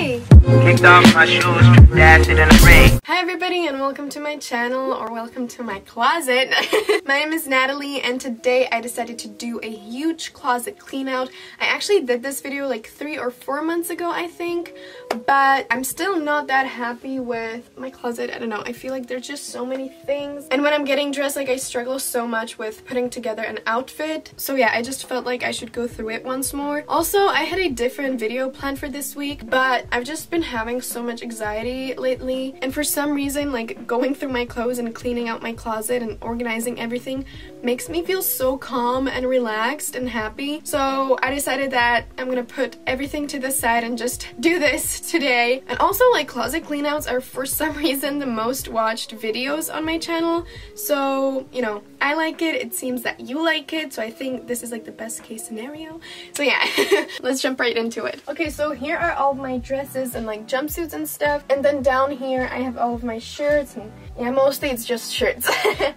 Hey! Kicked off my shoes, dashed it in the rain. Hi everybody and welcome to my channel, or welcome to my closet. My name is Natalie and today I decided to do a huge closet clean out. I actually did this video like 3 or 4 months ago, I think, but I'm still not that happy with my closet. I don't know, I feel like there's just so many things, and when I'm getting dressed, like I struggle so much with putting together an outfit. So yeah, I just felt like I should go through it once more. Also, I had a different video planned for this week, but I've just been having so much anxiety lately, and for some reason, like going through my clothes and cleaning out my closet and organizing everything makes me feel so calm and relaxed and happy. So I decided that I'm gonna put everything to the side and just do this today. And also, like, closet cleanouts are for some reason the most watched videos on my channel, so you know, I like it, it seems that you like it, so I think this is like the best case scenario. So yeah, let's jump right into it. Okay, so here are all my dresses and like jumpsuits and stuff, and then down here I have all of my shirts, and yeah, mostly it's just shirts.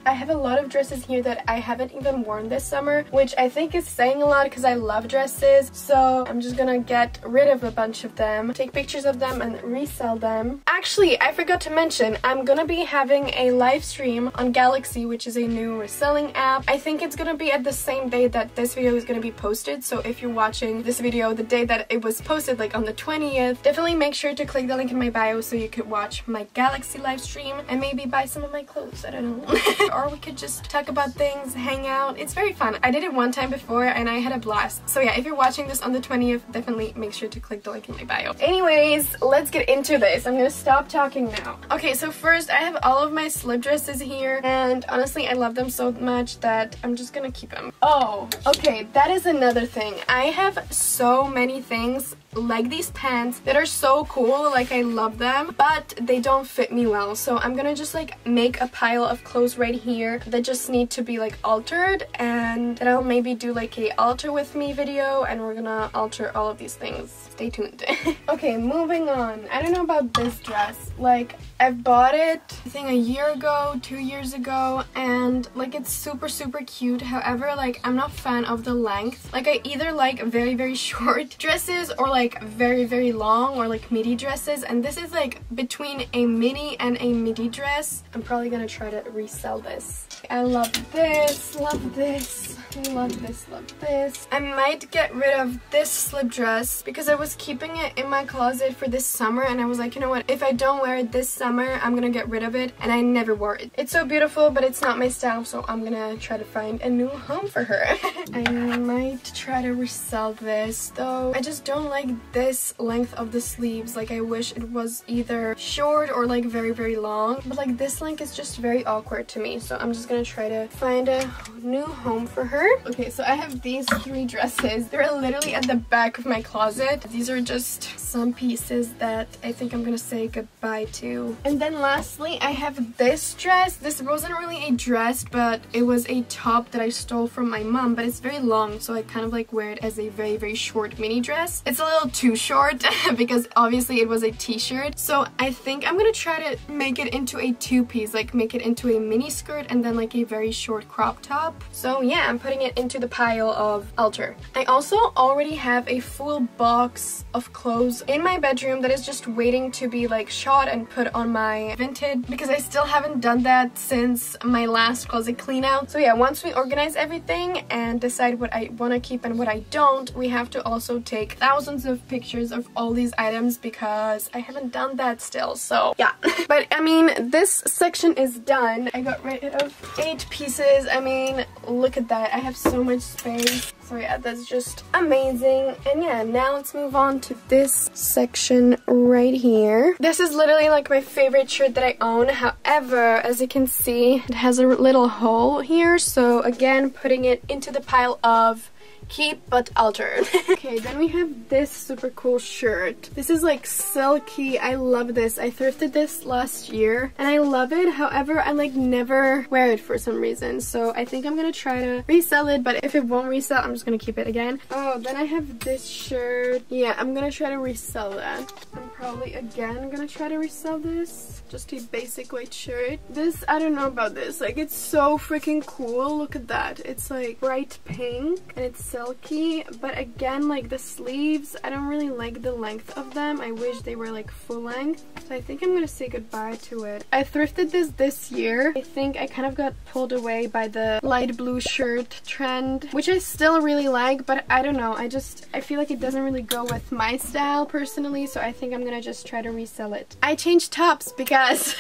I have a lot of dresses here that I haven't even worn this summer, which I think is saying a lot because I love dresses. So I'm just gonna get rid of a bunch of them, take pictures of them and resell them. Actually, I forgot to mention, I'm gonna be having a live stream on Galaxy, which is a new reselling app. I think it's gonna be at the same day that this video is gonna be posted, so if you're watching this video the day that it was posted, like on the 20th, definitely make sure to click the link in my bio so you could watch my Galaxy live stream and maybe buy some of my clothes, I don't know. Or we could just talk about things, hang out. It's very fun. I did it one time before and I had a blast. So yeah, if you're watching this on the 20th, definitely make sure to click the link in my bio. Anyways, let's get into this. I'm gonna stop talking now. Okay, so first I have all of my slip dresses here, and honestly I love them so much that I'm just gonna keep them. Oh, okay, that is another thing. I have so many things like these pants that are so cool, like I love them, but they don't fit me well, so I'm gonna just like make a pile of clothes right here that just need to be like altered, and then I'll maybe do like a alter with me video and we're gonna alter all of these things. Stay tuned. Okay, moving on. I don't know about this dress. Like, I've bought it I think a year ago, 2 years ago, and like it's super cute. However, like I'm not a fan of the length. Like I either like very short dresses or like very long, or like midi dresses, and this is like between a mini and a midi dress. I'm probably gonna try to resell this. I love this, love this, love this, love this. I might get rid of this slip dress because I was keeping it in my closet for this summer, and I was like, you know what, if I don't wear it this summer, I'm gonna get rid of it, and I never wore it. It's so beautiful, but it's not my style, so I'm gonna try to find a new home for her. I might try to resell this, though I just don't like this length of the sleeves. Like, I wish it was either short or like very long, but like this length is just very awkward to me, so I'm just gonna try to find a new home for her. Okay, so I have these 3 dresses. They're literally at the back of my closet. These are just some pieces that I think I'm gonna say goodbye to. And then lastly, I have this dress. This wasn't really a dress, but it was a top that I stole from my mom, but it's very long, so I kind of like wear it as a very short mini dress. It's a little too short because obviously it was a t-shirt, so I think I'm gonna try to make it into a 2-piece, like make it into a mini skirt and then like a very short crop top. So yeah, I'm putting it into the pile of alter. I also already have a full box of clothes in my bedroom that is just waiting to be like shot and put on my Vinted, because I still haven't done that since my last closet clean out. So yeah, once we organize everything and decide what I want to keep and what I don't, we have to also take thousands of pictures of all these items because I haven't done that still. So yeah. But I mean, this section is done. I got rid of 8 pieces. I mean, look at that. I have so much space. So yeah, that's just amazing. And yeah, now let's move on to this section right here. This is literally like my favorite shirt that I own. However, as you can see, it has a little hole here. So again, putting it into the pile of keep but altered. Okay, then we have this super cool shirt. This is like silky. I love this. I thrifted this last year and I love it. However, I like never wear it for some reason, so I think I'm gonna try to resell it, but if it won't resell, I'm just gonna keep it again. Oh, then I have this shirt. Yeah, I'm gonna try to resell that. I'm probably again gonna try to resell this. Just a basic white shirt. This, I don't know about this. Like, it's so freaking cool. Look at that. It's like bright pink and it's silky. But again, like the sleeves, I don't really like the length of them. I wish they were like full length. So I think I'm gonna say goodbye to it. I thrifted this year. I think I kind of got pulled away by the light blue shirt trend, which I still really like, but I don't know. I feel like it doesn't really go with my style personally, so I think I'm gonna just try to resell it. I changed tops because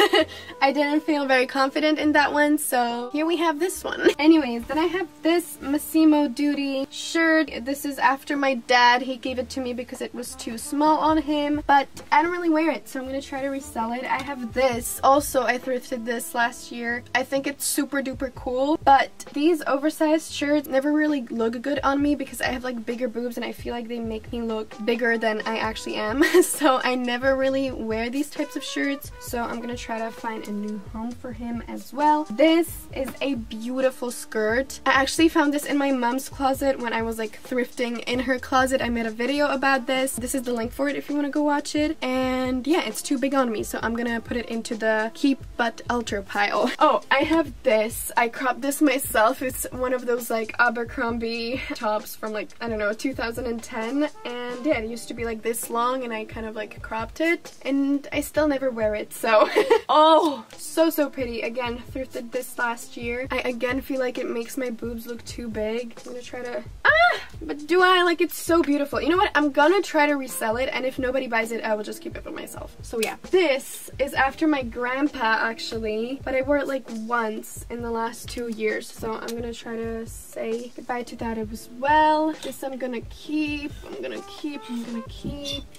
I didn't feel very confident in that one, so here we have this one. Anyways, then I have this Massimo Duty shirt. This is after my dad. He gave it to me because it was too small on him, but I don't really wear it, so I'm gonna try to resell it. I have this. Also, I thrifted this last year. I think it's super duper cool, but these oversized shirts never really look good on me because I have like bigger boobs and I feel like they make me look bigger than I actually am. So I never really wear these types of shirts, so I'm gonna try to find a new home for him as well. This is a beautiful skirt. I actually found this in my mom's closet when I was like thrifting in her closet. I made a video about this. This is the link for it if you want to go watch it. And yeah, it's too big on me, so I'm gonna put it into the keep but alter pile. Oh, I have this. I cropped this myself. It's one of those like Abercrombie tops from like, I don't know, 2010, and yeah, it used to be like this long and I kind of like cropped it and I still never wear it, so oh, so pretty. Again, thrifted this last year. I again feel like it makes my boobs look too big. I'm gonna try to but do I? Like, it's so beautiful. You know what, I'm gonna try to resell it, and if nobody buys it I will just keep it for myself. So yeah, this is after my grandpa actually, but I wore it like once in the last 2 years, so I'm gonna try to say goodbye to that as well. This I'm gonna keep.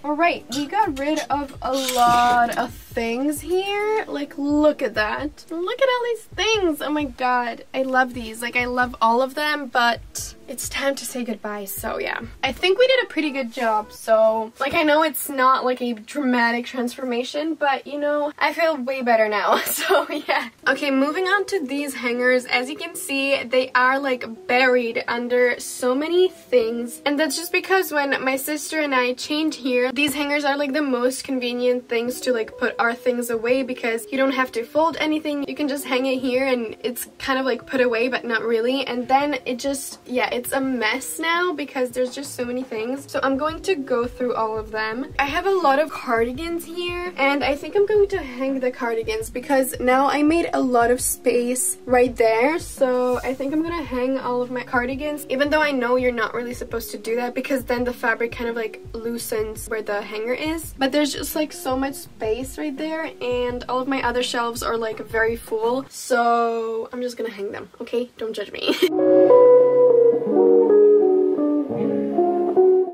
Alright, we got rid of a lot of things here. Like, look at that. Look at all these things. Oh my god, I love these. Like, I love all of them, but it's time to say goodbye, so yeah. I think we did a pretty good job, so like, I know it's not like a dramatic transformation, but you know, I feel way better now, so yeah. Okay, moving on to these hangers. As you can see, they are like buried under so many things, and that's just because when my sister and I change here, these hangers are like the most convenient things to like put our things away because you don't have to fold anything. You can just hang it here and it's kind of like put away, but not really. And then it just, yeah, it's a mess now because there's just so many things. So I'm going to go through all of them. I have a lot of cardigans here, and I think I'm going to hang the cardigans because now I made a lot of space right there. So I think I'm gonna hang all of my cardigans, even though I know you're not really supposed to do that because then the fabric kind of like loosens where the hanger is. But there's just like so much space right there, and all of my other shelves are like very full, so I'm just gonna hang them. Okay, don't judge me.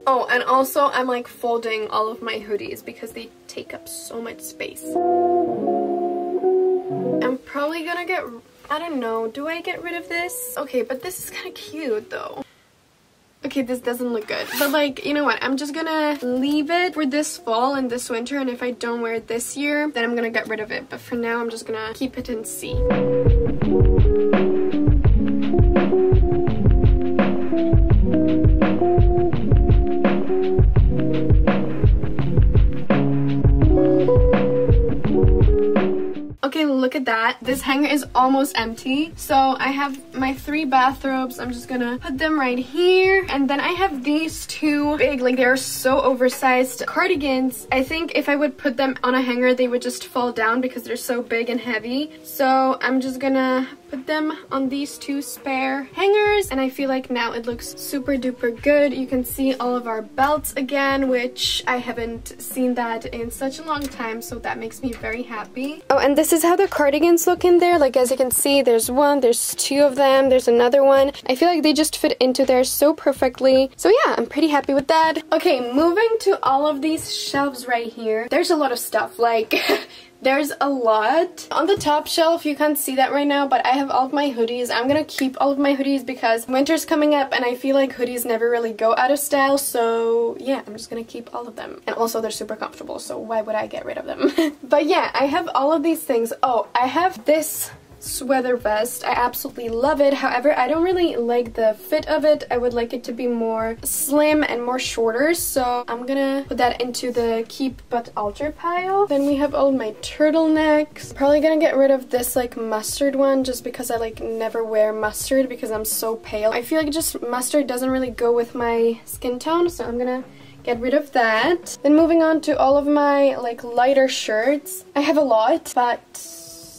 Oh, and also I'm like folding all of my hoodies because they take up so much space. I'm probably gonna get, I don't know, do I get rid of this? Okay, but this is kind of cute though. Okay, this doesn't look good, but like, you know what, I'm just gonna leave it for this fall and this winter, and if I don't wear it this year, then I'm gonna get rid of it. But for now, I'm just gonna keep it and see. Okay, look at that. This hanger is almost empty. So I have my 3 bathrobes. I'm just gonna put them right here. And then I have these 2 big, like they're so oversized cardigans. I think if I would put them on a hanger, they would just fall down because they're so big and heavy. So I'm just gonna put them on these 2 spare hangers, and I feel like now it looks super duper good. You can see all of our belts again, which I haven't seen that in such a long time, so that makes me very happy. Oh, and this is how the cardigans look in there. Like, as you can see, there's 1, there's 2 of them, there's another one. I feel like they just fit into there so perfectly. So yeah, I'm pretty happy with that. Okay, moving to all of these shelves right here. There's a lot of stuff, like there's a lot. On the top shelf, you can't see that right now, but I have all of my hoodies. I'm gonna keep all of my hoodies because winter's coming up and I feel like hoodies never really go out of style, so yeah, I'm just gonna keep all of them. And also they're super comfortable, so why would I get rid of them? But yeah, I have all of these things. Oh, I have this sweater vest. I absolutely love it. However, I don't really like the fit of it. I would like it to be more slim and more shorter, so I'm gonna put that into the keep but alter pile. Then we have all my turtlenecks. Probably gonna get rid of this like mustard one just because I like never wear mustard because I'm so pale. I feel like just mustard doesn't really go with my skin tone, so I'm gonna get rid of that. Then moving on to all of my like lighter shirts. I have a lot, but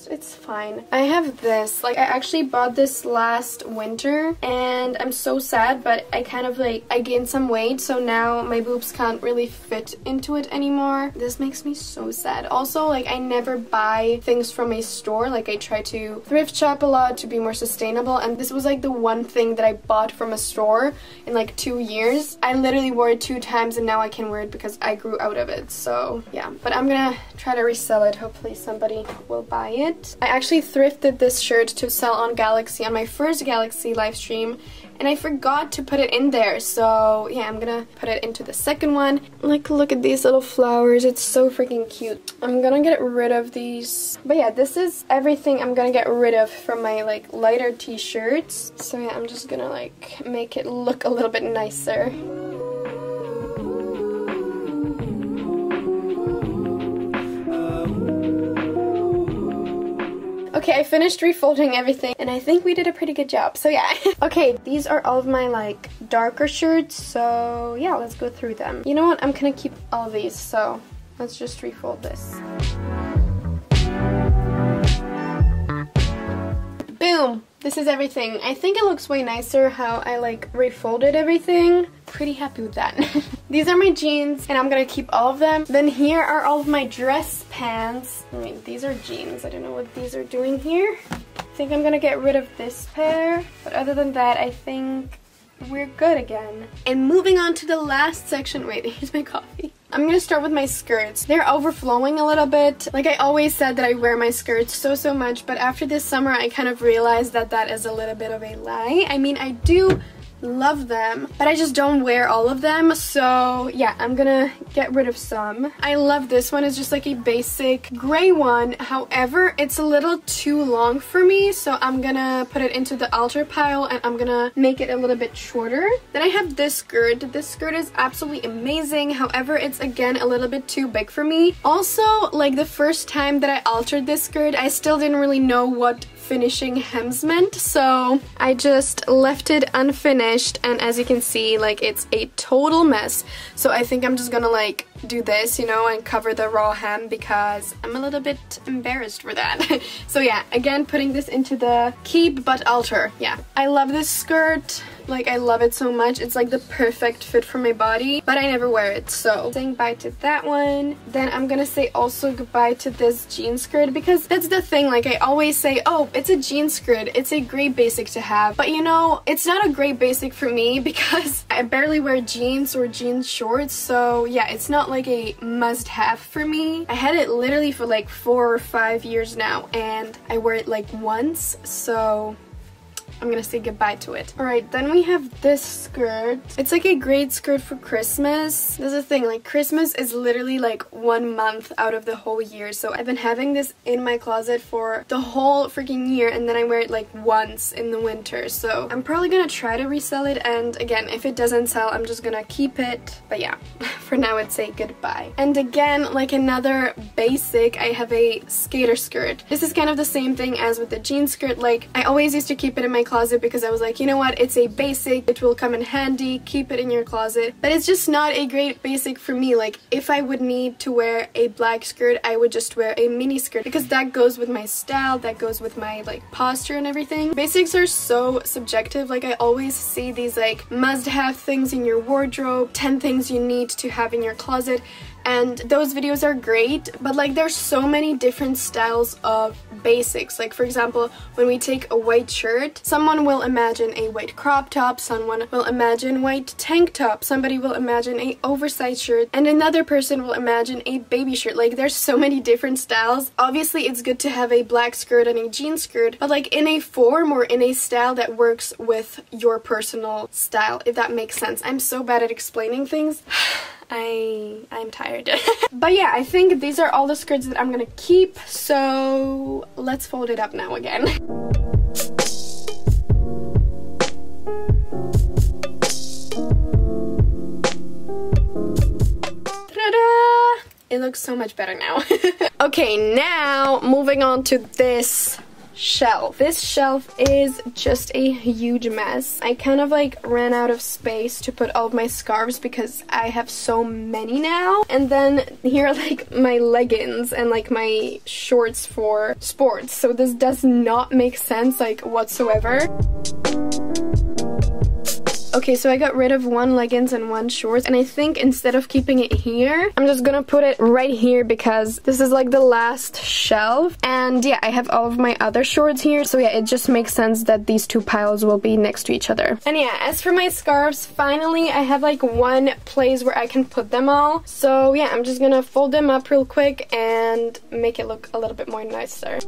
it's fine. I have this, like I actually bought this last winter and I'm so sad, but I kind of like, I gained some weight, so now my boobs can't really fit into it anymore. This makes me so sad. Also, like I never buy things from a store. Like I try to thrift shop a lot to be more sustainable, and this was like the one thing that I bought from a store in like 2 years. I literally wore it 2 times and now I can wear it because I grew out of it. So yeah, but I'm gonna try to resell it. Hopefully somebody will buy it. I actually thrifted this shirt to sell on Galaxy on my first Galaxy live stream, and I forgot to put it in there, so yeah, I'm gonna put it into the second one. Like, look at these little flowers, it's so freaking cute. I'm gonna get rid of these, but yeah, this is everything I'm gonna get rid of from my like lighter t-shirts. So yeah, I'm just gonna like make it look a little bit nicer. Okay, I finished refolding everything and I think we did a pretty good job, so yeah. Okay, these are all of my like darker shirts, so yeah, let's go through them. You know what, I'm gonna keep all these, so let's just refold this. Boom! This is everything. I think it looks way nicer how I like refolded everything. Pretty happy with that. These are my jeans and I'm gonna keep all of them. Then here are all of my dress pants. I mean, these are jeans. I don't know what these are doing here. I think I'm gonna get rid of this pair. But other than that, I think we're good again. And moving on to the last section. Wait, here's my coffee. I'm gonna start with my skirts. They're overflowing a little bit. Like I always said that I wear my skirts so much, but after this summer I kind of realized that that is a little bit of a lie. I mean, I do love them, but I just don't wear all of them, so yeah, I'm gonna get rid of some. I love this one. It's just like a basic gray one. However, it's a little too long for me, so I'm gonna put it into the altar pile and I'm gonna make it a little bit shorter. Then I have this skirt. This skirt is absolutely amazing. However, it's again a little bit too big for me. Also, like the first time that I altered this skirt, I still didn't really know what finishing hems meant, so I just left it unfinished, and as you can see, like it's a total mess. So I think I'm just gonna like do this, you know, and cover the raw hem because I'm a little bit embarrassed for that. So yeah, again, putting this into the keep but alter. Yeah, I love this skirt. Like, I love it so much. It's like the perfect fit for my body, but I never wear it, so saying bye to that one. Then I'm gonna say also goodbye to this jean skirt, because that's the thing, like I always say, oh, it's a jean skirt, it's a great basic to have, but you know, it's not a great basic for me because I barely wear jeans or jeans shorts, so yeah, it's not like a must-have for me. I had it literally for like 4 or 5 years now, and I wear it like once, so I'm gonna say goodbye to it. Alright, then we have this skirt. It's like a great skirt for Christmas. This is the thing, like Christmas is literally like 1 month out of the whole year, so I've been having this in my closet for the whole freaking year, and then I wear it like once in the winter, so I'm probably gonna try to resell it, and again, if it doesn't sell, I'm just gonna keep it. But yeah, for now I'd say goodbye. And again, like another basic, I have a skater skirt. This is kind of the same thing as with the jean skirt. Like, I always used to keep it in my closet because I was like, you know what, it's a basic, it will come in handy, keep it in your closet. But it's just not a great basic for me. Like, if I would need to wear a black skirt, I would just wear a mini skirt because that goes with my style, that goes with my like posture and everything. Basics are so subjective. Like, I always see these like must-have things in your wardrobe, 10 things you need to have in your closet, and those videos are great, but like there's so many different styles of basics. Like, for example, when we take a white shirt, someone will imagine a white crop top, someone will imagine white tank top, somebody will imagine a oversized shirt, and another person will imagine a baby shirt. Like, there's so many different styles. Obviously, it's good to have a black skirt and a jean skirt, but like in a form or in a style that works with your personal style, if that makes sense. I'm so bad at explaining things. I'm tired. But yeah, I think these are all the skirts that I'm gonna keep, so let's fold it up now again. Ta-da! It looks so much better now. Okay, now moving on to this shelf. This shelf is just a huge mess. I kind of like ran out of space to put all of my scarves because I have so many now. And then here are like my leggings and like my shorts for sports. So this does not make sense like whatsoever. Okay, so I got rid of one leggings and one shorts, and I think instead of keeping it here, I'm just gonna put it right here because this is like the last shelf. And yeah, I have all of my other shorts here, so yeah, it just makes sense that these two piles will be next to each other. And yeah, as for my scarves, finally I have like one place where I can put them all. So yeah, I'm just gonna fold them up real quick and make it look a little bit more nicer.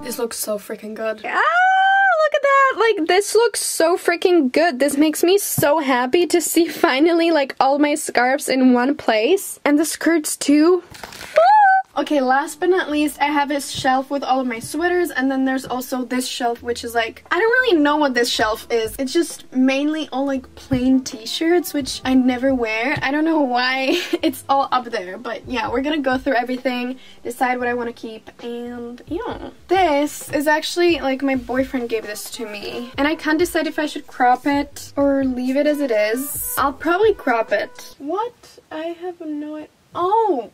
This looks so freaking good. Ah, look at that! Like, this looks so freaking good. This makes me so happy to see finally like all my scarves in one place. And the skirts too. Woo! Okay, last but not least, I have this shelf with all of my sweaters, and then there's also this shelf, which is like, I don't really know what this shelf is. It's just mainly all like plain t-shirts, which I never wear. I don't know why it's all up there, but yeah, we're gonna go through everything, decide what I want to keep, and yeah. This is actually, like, my boyfriend gave this to me, and I can't decide if I should crop it or leave it as it is. I'll probably crop it. What? I have no idea. Oh!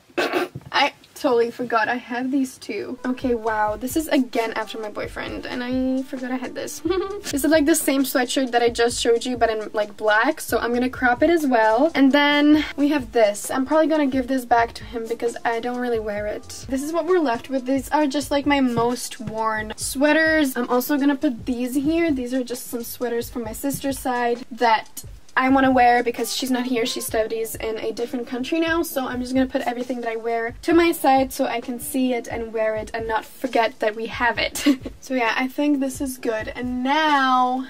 I totally forgot I have these two. Okay, wow, this is again after my boyfriend, and I forgot I had this. This is like the same sweatshirt that I just showed you, but in like black, so I'm gonna crop it as well. And then we have this. I'm probably gonna give this back to him because I don't really wear it. This is what we're left with. These are just like my most worn sweaters. I'm also gonna put these here. These are just some sweaters from my sister's side that I want to wear because she's not here. She studies in a different country now, so I'm just gonna put everything that I wear to my side so I can see it and wear it and not forget that we have it. So yeah, I think this is good. And now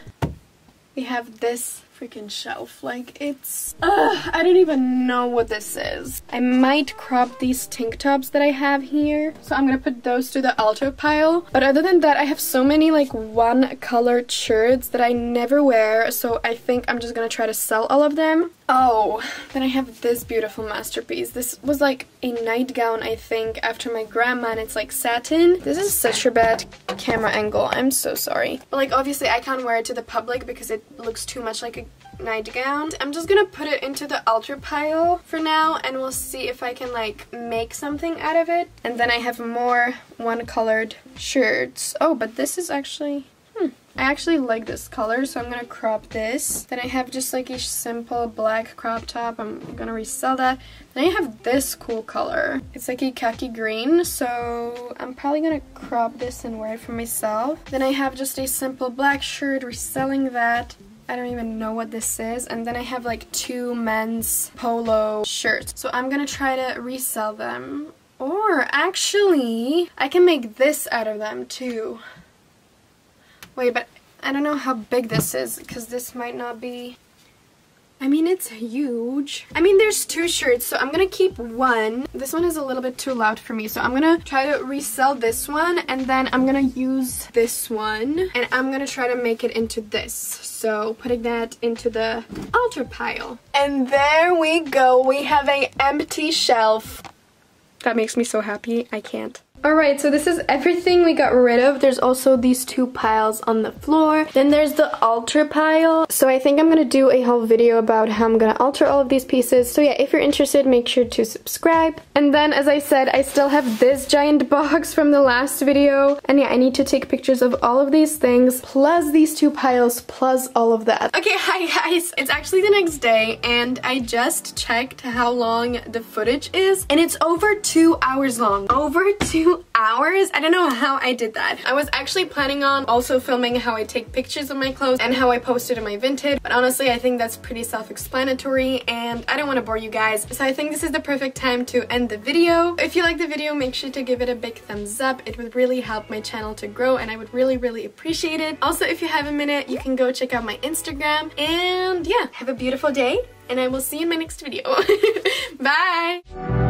we have this freaking shelf. Like, it's I don't even know what this is. I might crop these tank tops that I have here, so I'm gonna put those to the altar pile. But other than that, I have so many like one colored shirts that I never wear, so I think I'm just gonna try to sell all of them. Oh, then I have this beautiful masterpiece. This was like a nightgown, I think, after my grandma, and it's like satin. This is such a bad camera angle. I'm so sorry. But like, obviously I can't wear it to the public because it looks too much like a nightgown. I'm just gonna put it into the altar pile for now, and we'll see if I can like make something out of it. And then I have more one colored shirts. Oh, but this is actually I actually like this color, so I'm gonna crop this. Then I have just like a simple black crop top. I'm gonna resell that. Then I have this cool color. It's like a khaki green, so I'm probably gonna crop this and wear it for myself. Then I have just a simple black shirt, reselling that. I don't even know what this is. And then I have like two men's polo shirts, so I'm gonna try to resell them. Or actually, I can make this out of them too. Wait, but I don't know how big this is, because this might not be... I mean, it's huge. I mean, there's two shirts, so I'm gonna keep one. This one is a little bit too loud for me, so I'm gonna try to resell this one, and then I'm gonna use this one, and I'm gonna try to make it into this. So, putting that into the altar pile. And there we go. We have an empty shelf. That makes me so happy. I can't. Alright, so this is everything we got rid of. There's also these two piles on the floor. Then there's the altar pile. So I think I'm gonna do a whole video about how I'm gonna alter all of these pieces. So yeah, if you're interested, make sure to subscribe. And then, as I said, I still have this giant box from the last video. And yeah, I need to take pictures of all of these things, plus these two piles, plus all of that. Okay, hi guys! It's actually the next day, and I just checked how long the footage is, and it's over 2 hours long. Over 2 2 hours. I don't know how I did that. I was actually planning on also filming how I take pictures of my clothes and how I post it in my Vinted, but honestly I think that's pretty self-explanatory and I don't want to bore you guys, so I think this is the perfect time to end the video. If you like the video, make sure to give it a big thumbs up. It would really help my channel to grow and I would really appreciate it. Also, if you have a minute, you can go check out my Instagram, and yeah, have a beautiful day and I will see you in my next video. Bye!